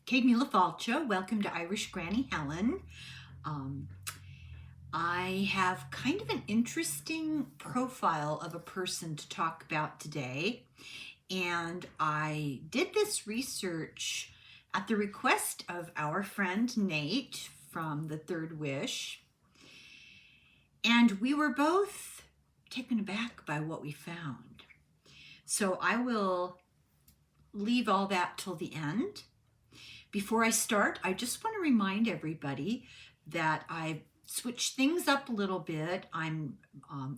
Kate Falcha, welcome to Irish Granny Helen. I have kind of an interesting profile of a person to talk about today, and I did this research at the request of our friend Nate from The Third Wish, and we were both taken aback by what we found. So I will leave all that till the end. Before I start, I just want to remind everybody that I've switched things up a little bit. I'm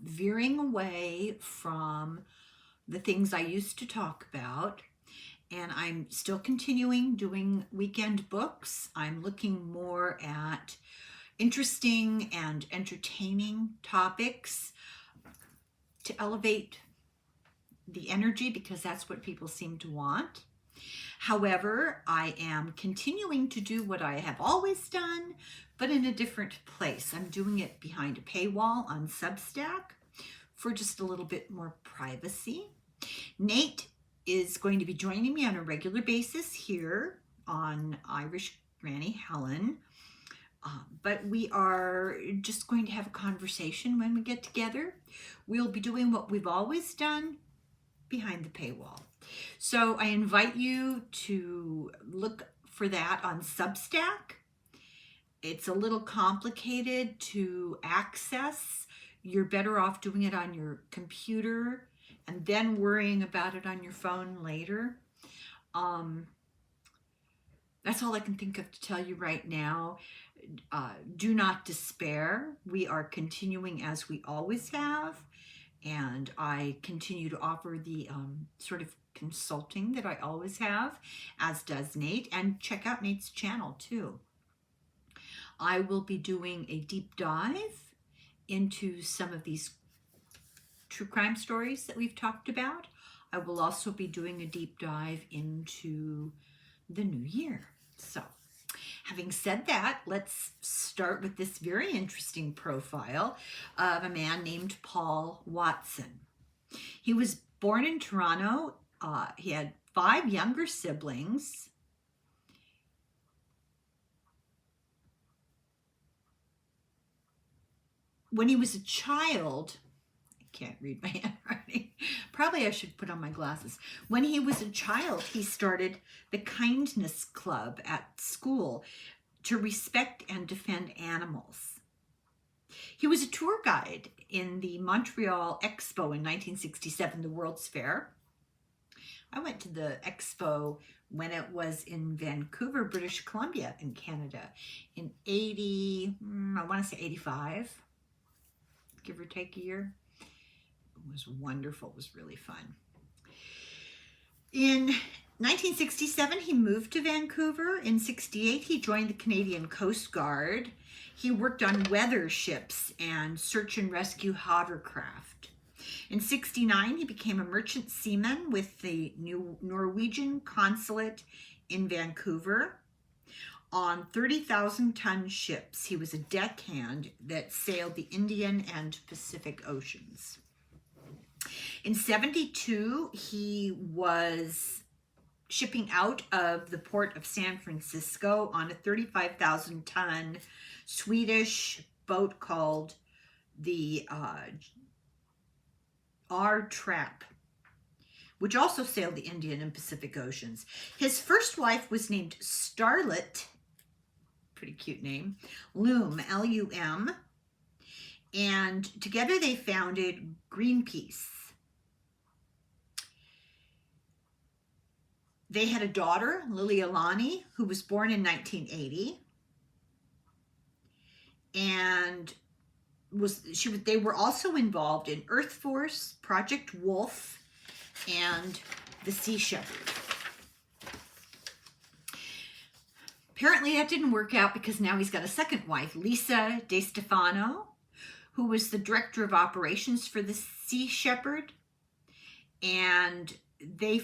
veering away from the things I used to talk about, and I'm still continuing doing weekend books. I'm looking more at interesting and entertaining topics to elevate the energy, because that's what people seem to want. However, I am continuing to do what I have always done, but in a different place. I'm doing it behind a paywall on SUBSTACK for just a little bit more privacy. Nate is going to be joining me on a regular basis here on Irish Granny Helen, but we are just going to have a conversation when we get together. We'll be doing what we've always done behind the paywall. So I invite you to look for that on SUBSTACK. It's a little complicated to access. You're better off doing it on your computer and then worrying about it on your phone later. That's all I can think of to tell you right now. Do not despair. We are continuing as we always have. And I continue to offer the sort of consulting that I always have, as does Nate, and check out Nate's channel too. I will be doing a deep dive into some of these true crime stories that we've talked about. I will also be doing a deep dive into the new year. So, having said that, let's start with this very interesting profile of a man named Paul Watson. He was born in Toronto. He had 5 younger siblings. When he was a child, I can't read my handwriting. Probably I should put on my glasses. When he was a child, he started the Kindness Club at school to respect and defend animals. He was a tour guide in the Montreal Expo in 1967, the World's Fair. I went to the expo when it was in Vancouver, British Columbia in Canada in 85, give or take a year. It was wonderful. It was really fun. In 1967, he moved to Vancouver. In 68, he joined the Canadian Coast Guard. He worked on weather ships and search and rescue hovercraft. In 69, he became a merchant seaman with the new Norwegian consulate in Vancouver. On 30,000-ton ships, he was a deckhand that sailed the Indian and Pacific Oceans. In 72, he was shipping out of the port of San Francisco on a 35,000-ton Swedish boat called the R-Trap, which also sailed the Indian and Pacific Oceans. His first wife was named Starlet, pretty cute name, Loom, L-U-M, and together they founded Greenpeace. They had a daughter, Lily Alani, who was born in 1980, and they were also involved in Earth Force, Project Wolf, and the Sea Shepherd. Apparently that didn't work out because now he's got a second wife, Lisa De Stefano, who was the director of operations for the Sea Shepherd, and they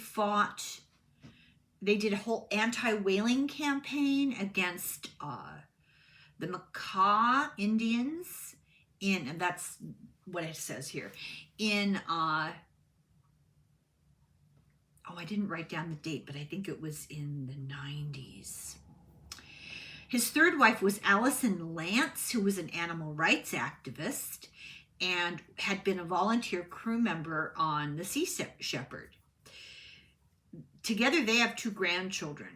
did a whole anti-whaling campaign against the Makah Indians and that's what it says here, in oh, I didn't write down the date, but I think it was in the 90s. His third wife was Allison Lance, who was an animal rights activist and had been a volunteer crew member on the Sea Shepherd. Together, they have 2 grandchildren.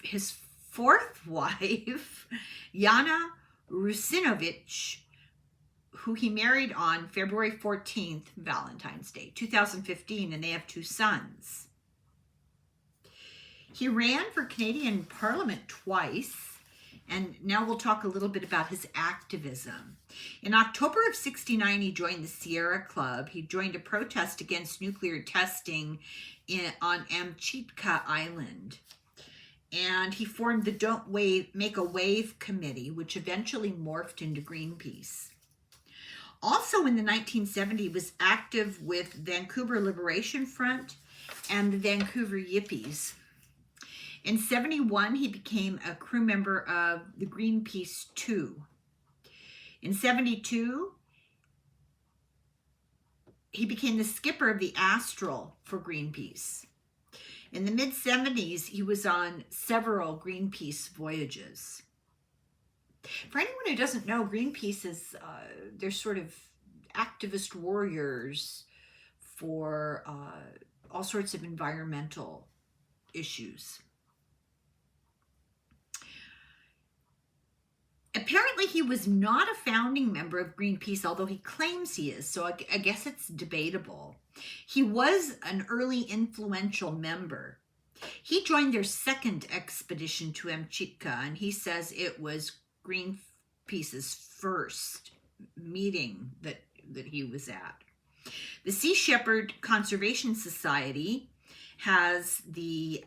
His fourth wife, Yana Rusinovich, who he married on February 14th, Valentine's Day, 2015, and they have 2 sons. He ran for Canadian Parliament twice, and now we'll talk a little bit about his activism. In October of '69, he joined the Sierra Club. He joined a protest against nuclear testing on Amchitka Island. And he formed the Don't Make a Wave Committee, which eventually morphed into Greenpeace. Also in the 1970s, he was active with Vancouver Liberation Front and the Vancouver Yippies. In '71, he became a crew member of the Greenpeace 2. In '72, he became the skipper of the Astral for Greenpeace. In the mid-'70s, he was on several Greenpeace voyages. For anyone who doesn't know, Greenpeace is, they're sort of activist warriors for all sorts of environmental issues. Apparently, he was not a founding member of Greenpeace, although he claims he is, so I guess it's debatable. He was an early influential member. He joined their second expedition to Amchitka, and he says it was Greenpeace's first meeting that he was at. The Sea Shepherd Conservation Society has the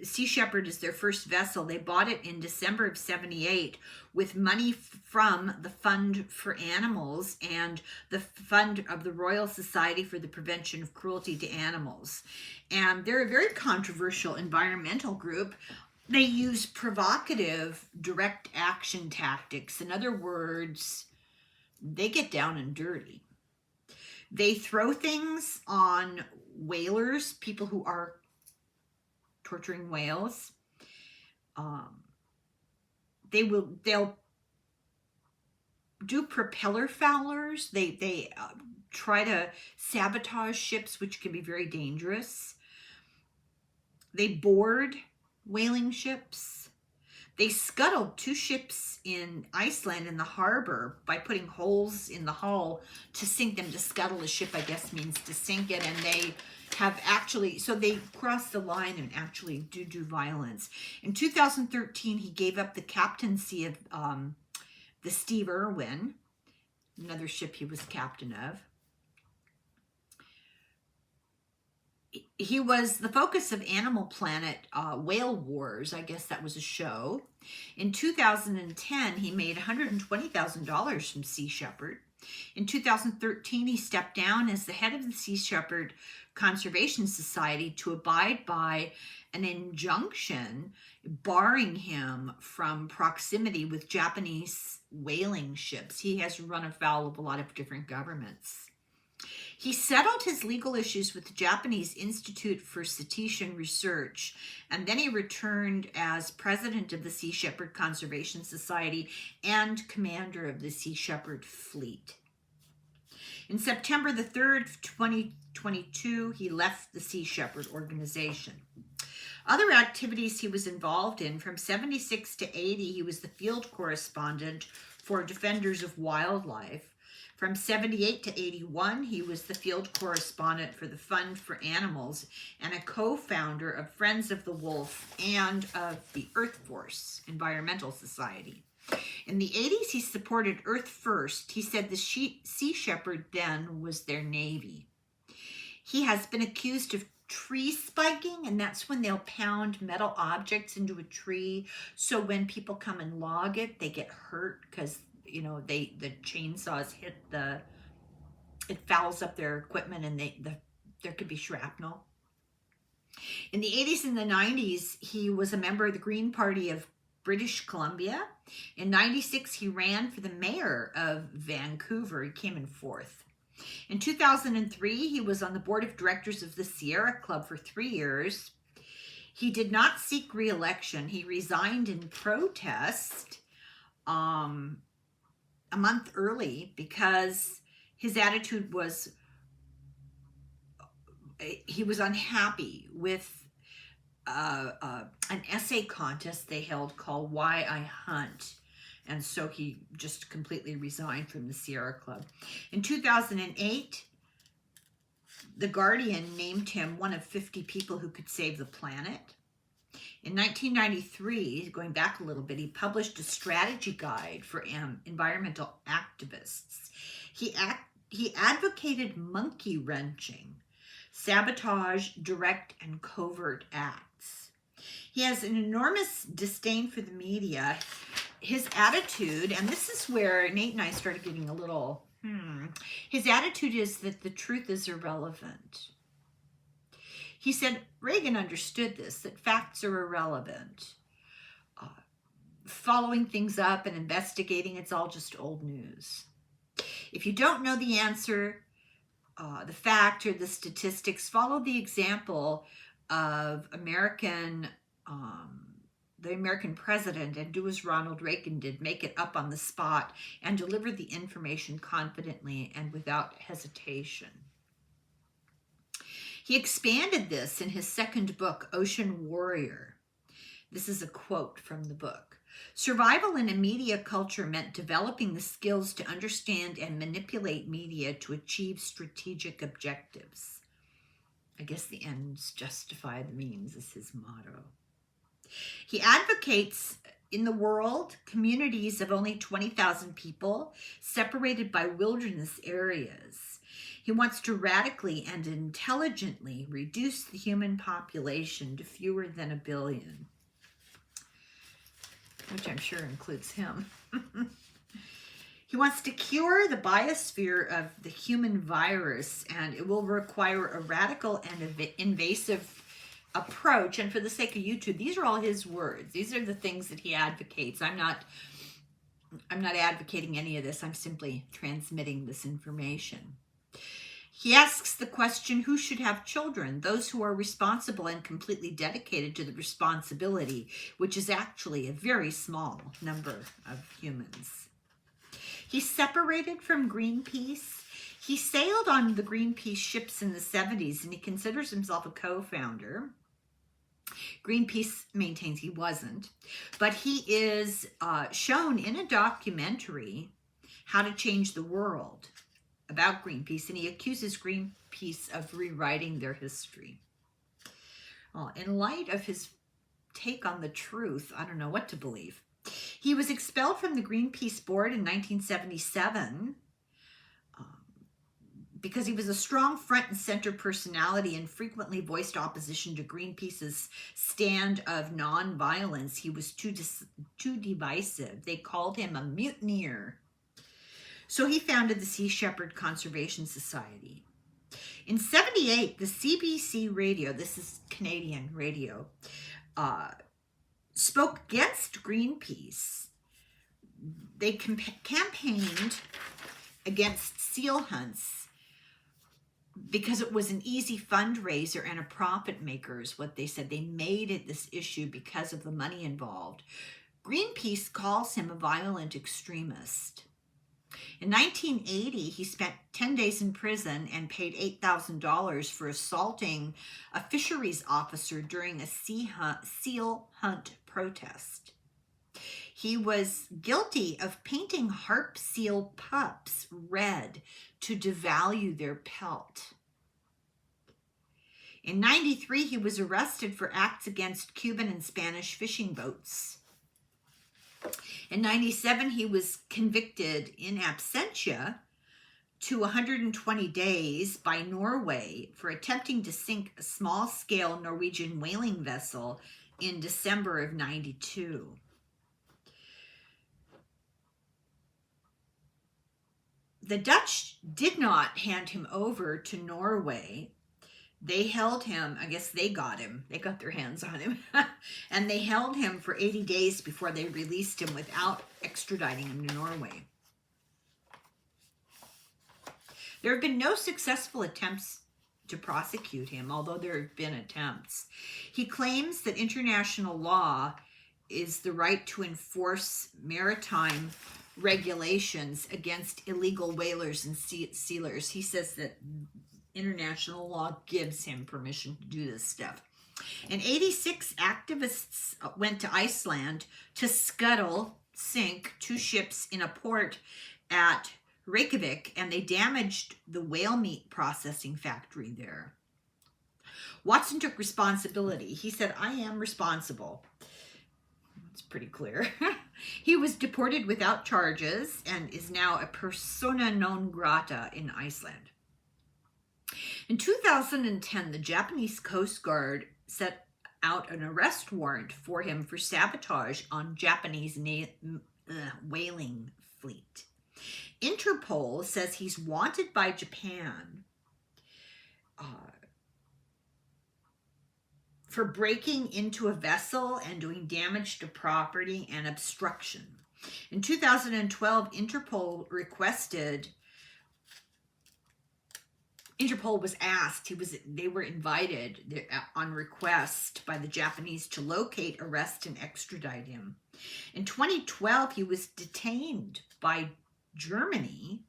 Sea Shepherd as their first vessel. They bought it in December of '78 with money from the Fund for Animals and the Fund of the Royal Society for the Prevention of Cruelty to Animals. And they're a very controversial environmental group. They use provocative direct action tactics. In other words, they get down and dirty. They throw things on whalers, people who are torturing whales. They'll do propeller foulers. They try to sabotage ships, which can be very dangerous. They board whaling ships. They scuttled 2 ships in Iceland in the harbor by putting holes in the hull to sink them. To scuttle a ship, I guess, means to sink it. And they have actually, so they cross the line and actually do violence. In 2013, he gave up the captaincy of the Steve Irwin, another ship he was captain of. He was the focus of Animal Planet Whale Wars. I guess that was a show. In 2010, he made $120,000 from Sea Shepherd. In 2013, he stepped down as the head of the Sea Shepherd Conservation Society to abide by an injunction barring him from proximity with Japanese whaling ships. He has run afoul of a lot of different governments. He settled his legal issues with the Japanese Institute for Cetacean Research, and then he returned as president of the Sea Shepherd Conservation Society and commander of the Sea Shepherd Fleet. In September the 3rd, 2022, he left the Sea Shepherd organization. Other activities he was involved in, from 76 to 80, he was the field correspondent for Defenders of Wildlife. From 78 to 81, he was the field correspondent for the Fund for Animals and a co-founder of Friends of the Wolf and of the Earth Force Environmental Society. In the 80s, he supported Earth First. He said the Sea Shepherd then was their navy. He has been accused of tree spiking, and that's when they'll pound metal objects into a tree. So when people come and log it, they get hurt because the chainsaws hit it fouls up their equipment, and there could be shrapnel. In the 80s and the 90s, he was a member of the Green Party of British Columbia. In '96, he ran for the mayor of Vancouver. He came in 4th. In 2003, he was on the board of directors of the Sierra Club for 3 years. He did not seek re-election. He resigned in protest a month early because his attitude was, he was unhappy with an essay contest they held called Why I Hunt. And so he just completely resigned from the Sierra Club. In 2008, The Guardian named him one of 50 people who could save the planet. In 1993, going back a little bit, he published a strategy guide for environmental activists. He advocated monkey wrenching, sabotage, direct and covert acts. He has an enormous disdain for the media. His attitude, and this is where Nate and I started getting a little, his attitude is that the truth is irrelevant. He said Reagan understood this, that facts are irrelevant. Following things up and investigating, it's all just old news. If you don't know the answer, the fact or the statistics, follow the example of the American president, and do as Ronald Reagan did, make it up on the spot and deliver the information confidently and without hesitation. He expanded this in his second book, Ocean Warrior. This is a quote from the book. Survival in a media culture meant developing the skills to understand and manipulate media to achieve strategic objectives. I guess the ends justify the means is his motto. He advocates in the world communities of only 20,000 people separated by wilderness areas. He wants to radically and intelligently reduce the human population to fewer than 1 billion, which I'm sure includes him. He wants to cure the biosphere of the human virus, and it will require a radical and invasive approach. And for the sake of YouTube, these are all his words. These are the things that he advocates. I'm not advocating any of this. I'm simply transmitting this information. He asks the question, who should have children? Those who are responsible and completely dedicated to the responsibility, which is actually a very small number of humans. He separated from Greenpeace. He sailed on the Greenpeace ships in the 70s, and he considers himself a co-founder. Greenpeace maintains he wasn't, but he is shown in a documentary, How to Change the World, about Greenpeace, and he accuses Greenpeace of rewriting their history. Well, in light of his take on the truth, I don't know what to believe. He was expelled from the Greenpeace board in 1977 because he was a strong front and center personality and frequently voiced opposition to Greenpeace's stand of nonviolence. He was too divisive. They called him a mutineer. So he founded the Sea Shepherd Conservation Society. In 1978, the CBC radio, this is Canadian radio, spoke against Greenpeace. They campaigned against seal hunts because it was an easy fundraiser and a profit maker is what they said. They made it this issue because of the money involved. Greenpeace calls him a violent extremist. In 1980, he spent 10 days in prison and paid $8,000 for assaulting a fisheries officer during a seal hunt protest. He was guilty of painting harp seal pups red to devalue their pelt. In 1993, he was arrested for acts against Cuban and Spanish fishing boats. In 1997, he was convicted in absentia to 120 days by Norway for attempting to sink a small-scale Norwegian whaling vessel in December of 1992. The Dutch did not hand him over to Norway. They held him, I guess they got him, they got their hands on him, and they held him for 80 days before they released him without extraditing him to Norway. There have been no successful attempts to prosecute him, although there have been attempts. He claims that international law is the right to enforce maritime regulations against illegal whalers and sealers. He says that international law gives him permission to do this stuff. And 86 activists went to Iceland to sink 2 ships in a port at Reykjavik, and they damaged the whale meat processing factory there. Watson took responsibility. He said, "I am responsible." It's pretty clear. He was deported without charges and is now a persona non grata in Iceland. In 2010, the Japanese Coast Guard set out an arrest warrant for him for sabotage on Japanese whaling fleet. Interpol says he's wanted by Japan for breaking into a vessel and doing damage to property and obstruction. In 2012, Interpol was asked, they were invited on request by the Japanese to locate, arrest, and extradite him. In 2012, he was detained by Germany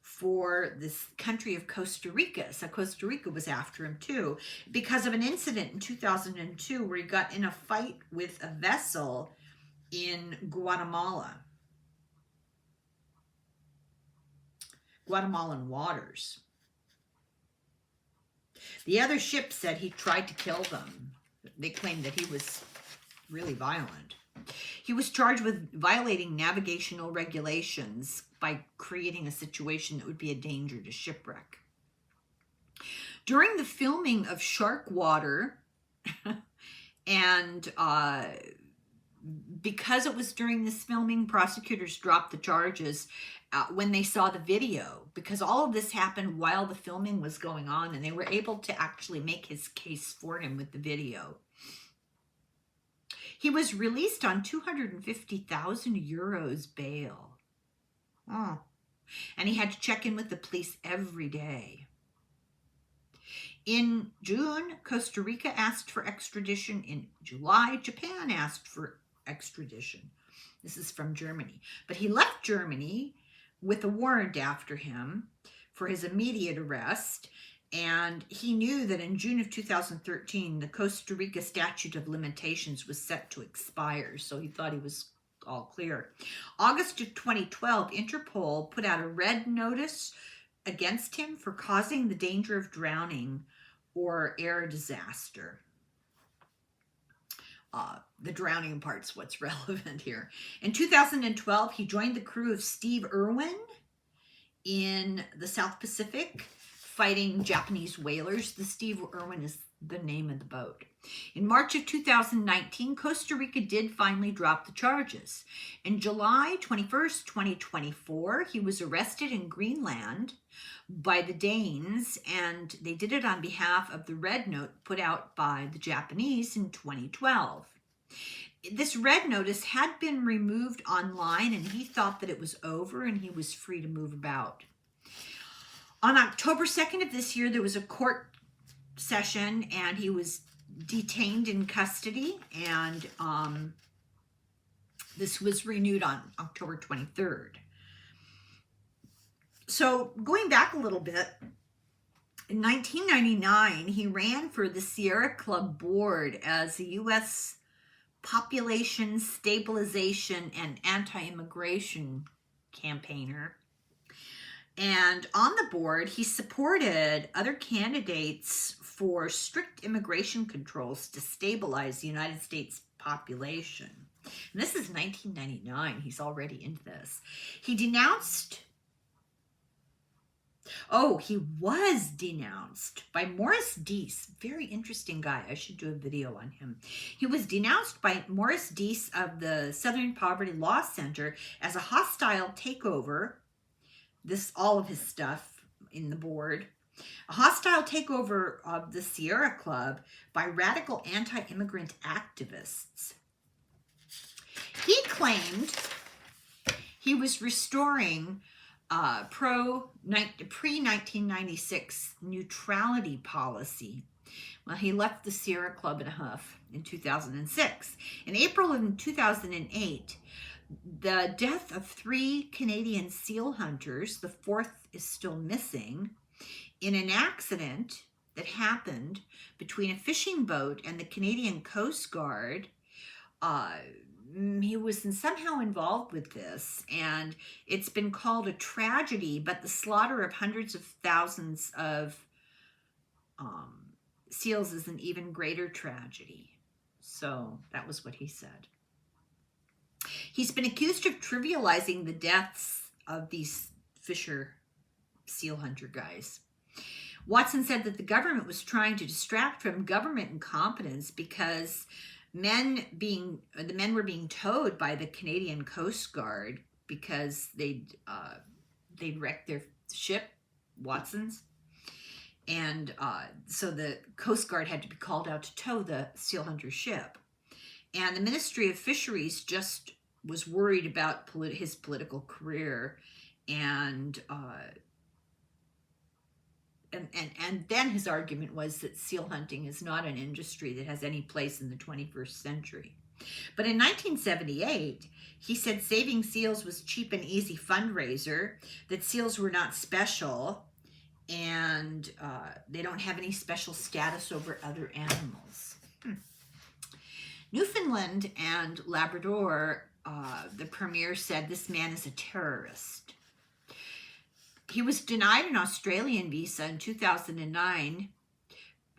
for this country of Costa Rica. So Costa Rica was after him too, because of an incident in 2002 where he got in a fight with a vessel in Guatemalan waters. The other ship said he tried to kill them. They claimed that he was really violent. He was charged with violating navigational regulations by creating a situation that would be a danger to shipwreck. During the filming of Shark Water, and because it was during this filming, prosecutors dropped the charges when they saw the video, because all of this happened while the filming was going on, and they were able to actually make his case for him with the video. He was released on 250,000 euros bail. Oh. And he had to check in with the police every day. In June, Costa Rica asked for extradition. In July, Japan asked for extradition. This is from Germany. But he left Germany with a warrant after him for his immediate arrest. And he knew that in June of 2013, the Costa Rica statute of limitations was set to expire. So he thought he was all clear. August of 2012, Interpol put out a red notice against him for causing the danger of drowning or air disaster. The drowning part's what's relevant here. In 2012, he joined the crew of Steve Irwin in the South Pacific, fighting Japanese whalers. The Steve Irwin is the name of the boat. In March of 2019, Costa Rica did finally drop the charges. In July 21st, 2024, he was arrested in Greenland by the Danes, and they did it on behalf of the red note put out by the Japanese in 2012. This red notice had been removed online, and he thought that it was over and he was free to move about. On October 2nd of this year, there was a court session, and he was detained in custody, and this was renewed on October 23rd. So going back a little bit, in 1999, he ran for the Sierra Club board as a U.S. population stabilization and anti-immigration campaigner. And on the board, he supported other candidates for strict immigration controls to stabilize the United States population. And this is 1999. He's already into this. He was denounced by Morris Deese. Very interesting guy. I should do a video on him. He was denounced by Morris Deese of the Southern Poverty Law Center as a hostile takeover. All of his stuff in the board. A hostile takeover of the Sierra Club by radical anti-immigrant activists. He claimed he was restoring pre-1996 neutrality policy. Well, he left the Sierra Club in a huff in 2006. In April of 2008, the death of 3 Canadian seal hunters, the 4th is still missing, in an accident that happened between a fishing boat and the Canadian Coast Guard. He was somehow involved with this, and it's been called a tragedy, but the slaughter of hundreds of thousands of seals is an even greater tragedy. So that was what he said. He's been accused of trivializing the deaths of these fisher seal hunter guys. Watson said that the government was trying to distract from government incompetence because the men were being towed by the Canadian Coast Guard because they'd wrecked their ship, Watson's. And so the Coast Guard had to be called out to tow the seal hunter ship. And the Ministry of Fisheries just was worried about his political career, and then his argument was that seal hunting is not an industry that has any place in the 21st century. But in 1978, he said saving seals was cheap and easy fundraiser, that seals were not special, and they don't have any special status over other animals. Newfoundland and Labrador, the premier said this man is a terrorist. He was denied an Australian visa in 2009,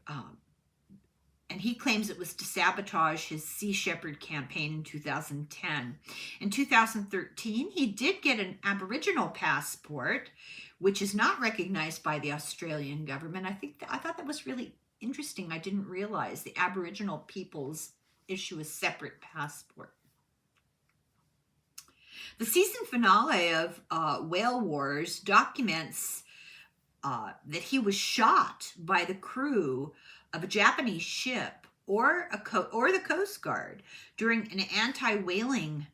and he claims it was to sabotage his Sea Shepherd campaign in 2010. In 2013, he did get an Aboriginal passport, which is not recognized by the Australian government. I thought that was really interesting. I didn't realize the Aboriginal peoples issue a separate passport. The season finale of Whale Wars documents that he was shot by the crew of a Japanese ship or the Coast Guard during an anti-whaling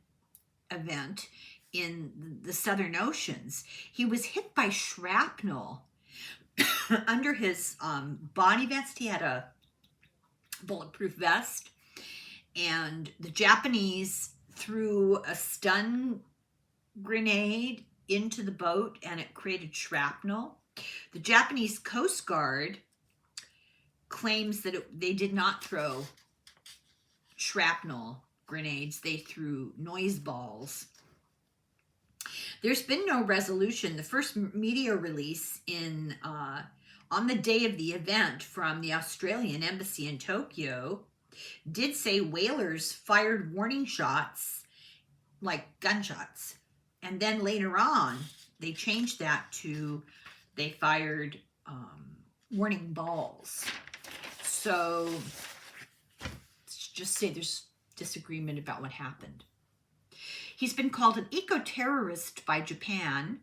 event in the Southern Oceans. He was hit by shrapnel under his body vest. He had a bulletproof vest, and the Japanese threw a stun grenade into the boat, and it created shrapnel. The Japanese Coast Guard claims that they did not throw shrapnel grenades. They threw noise balls. There's been no resolution. The first media release on the day of the event from the Australian Embassy in Tokyo did say whalers fired warning shots, like gunshots. And then later on, they changed that to they fired warning balls. So let's just say there's disagreement about what happened. He's been called an eco-terrorist by Japan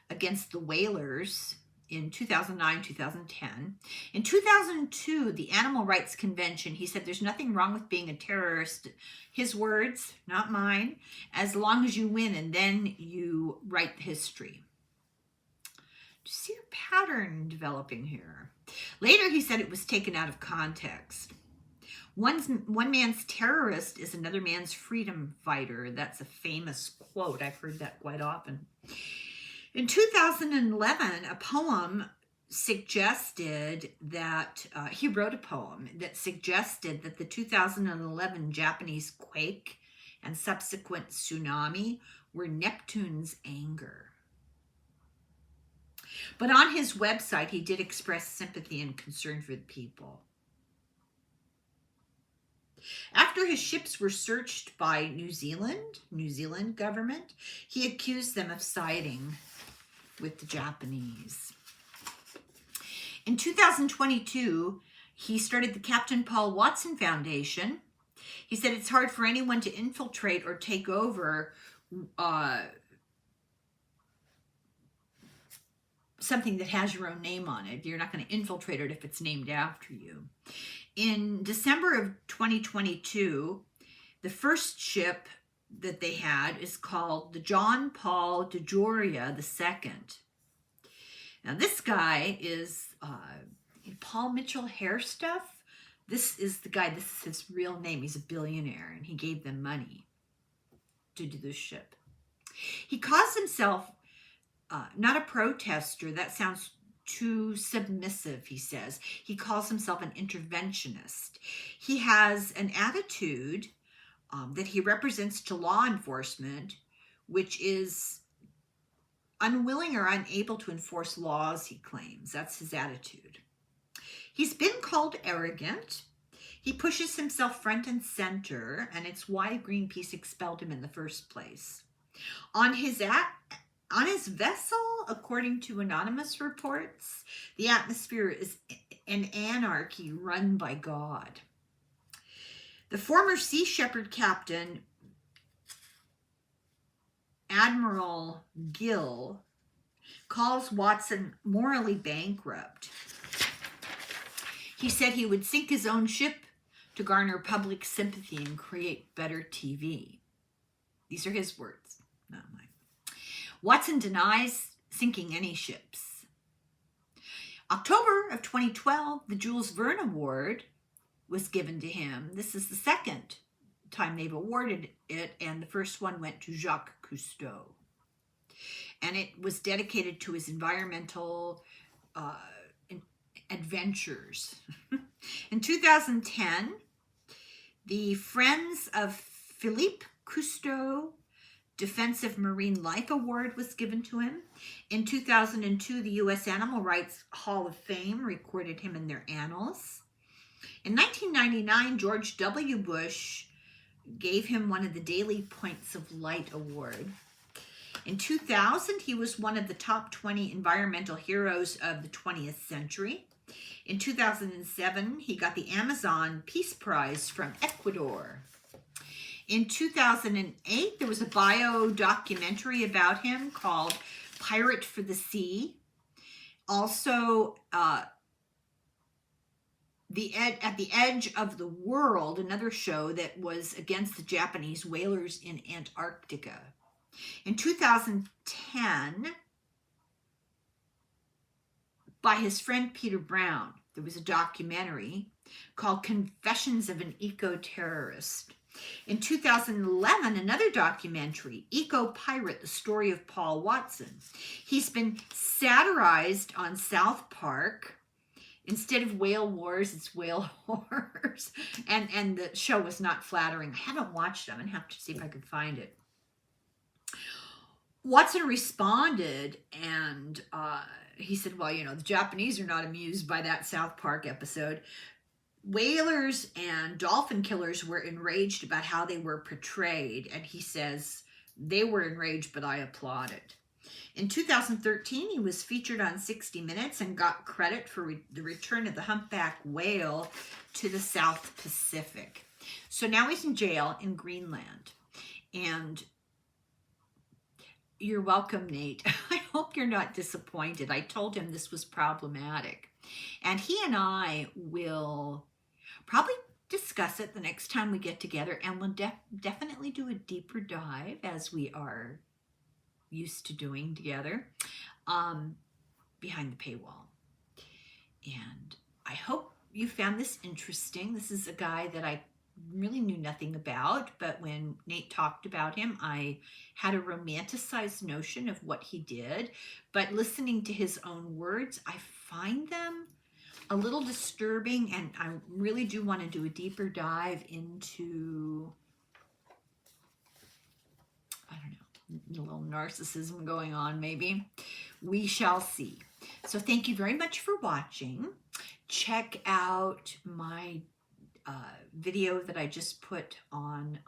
against the whalers in 2009, 2010. In 2002, the Animal Rights Convention, he said there's nothing wrong with being a terrorist. His words, not mine, as long as you win and then you write history. Do you see a pattern developing here? Later, he said it was taken out of context. One man's terrorist is another man's freedom fighter. That's a famous quote. I've heard that quite often. In 2011, a poem suggested that, he wrote a poem that suggested that the 2011 Japanese quake and subsequent tsunami were Neptune's anger. But on his website, he did express sympathy and concern for the people. After his ships were searched by New Zealand government, he accused them of siding with the Japanese. In 2022, he started the Captain Paul Watson Foundation. He said it's hard for anyone to infiltrate or take over something that has your own name on it. You're not going to infiltrate it if it's named after you. In December of 2022, the first ship that they had is called the John Paul DeJoria II. Now this guy is Paul Mitchell Hair Stuff. This is the guy, this is his real name. He's a billionaire, and he gave them money to do this ship. He calls himself not a protester. That sounds too submissive, he says. He calls himself an interventionist. He has an attitude that he represents to law enforcement, which is unwilling or unable to enforce laws, he claims. That's his attitude. He's been called arrogant. He pushes himself front and center, and it's why Greenpeace expelled him in the first place. On his vessel, according to anonymous reports, the atmosphere is an anarchy run by God. The former Sea Shepherd captain, Admiral Gill, calls Watson morally bankrupt. He said he would sink his own ship to garner public sympathy and create better TV. These are his words, not mine. Watson denies sinking any ships. October of 2012, the Jules Verne Award was given to him. This is the second time they've awarded it, and the first one went to Jacques Cousteau. And it was dedicated to his environmental adventures. In 2010, the Friends of Philippe Cousteau Defensive Marine Life Award was given to him. In 2002, the U.S. Animal Rights Hall of Fame recorded him in their annals. In 1999, George W. Bush gave him one of the Daily Points of Light Award. In 2000, he was one of the top 20 environmental heroes of the 20th century. In 2007, he got the Amazon Peace Prize from Ecuador. In 2008, there was a bio-documentary about him called Pirate for the Sea. Also, at the Edge of the World, another show that was against the Japanese whalers in Antarctica. In 2010, by his friend Peter Brown, there was a documentary called Confessions of an Eco-Terrorist. In 2011, another documentary, Eco-Pirate, the Story of Paul Watson. He's been satirized on South Park. Instead of whale wars, it's whale whores. And the show was not flattering. I haven't watched it. I'm going to have to see if I can find it. Watson responded, and he said, well, you know, the Japanese are not amused by that South Park episode. Whalers and dolphin killers were enraged about how they were portrayed, and he says, they were enraged, but I applauded. In 2013, he was featured on 60 Minutes and got credit for the return of the humpback whale to the South Pacific. So now he's in jail in Greenland. And you're welcome, Nate. I hope you're not disappointed. I told him this was problematic. And he and I will probably discuss it the next time we get together, and we'll definitely do a deeper dive, as we are used to doing together, behind the paywall. And I hope you found this interesting. This is a guy that I really knew nothing about, but when Nate talked about him, I had a romanticized notion of what he did, but listening to his own words, I find them a little disturbing, and I really do want to do a deeper dive into, I don't know, a little narcissism going on maybe. We shall see. So thank you very much for watching. Check out my video that I just put on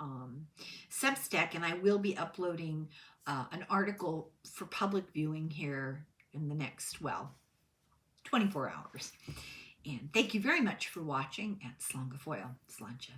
Substack, and I will be uploading an article for public viewing here in the next, well, 24 hours. And thank you very much for watching, and Slán go fóill, Sláinte.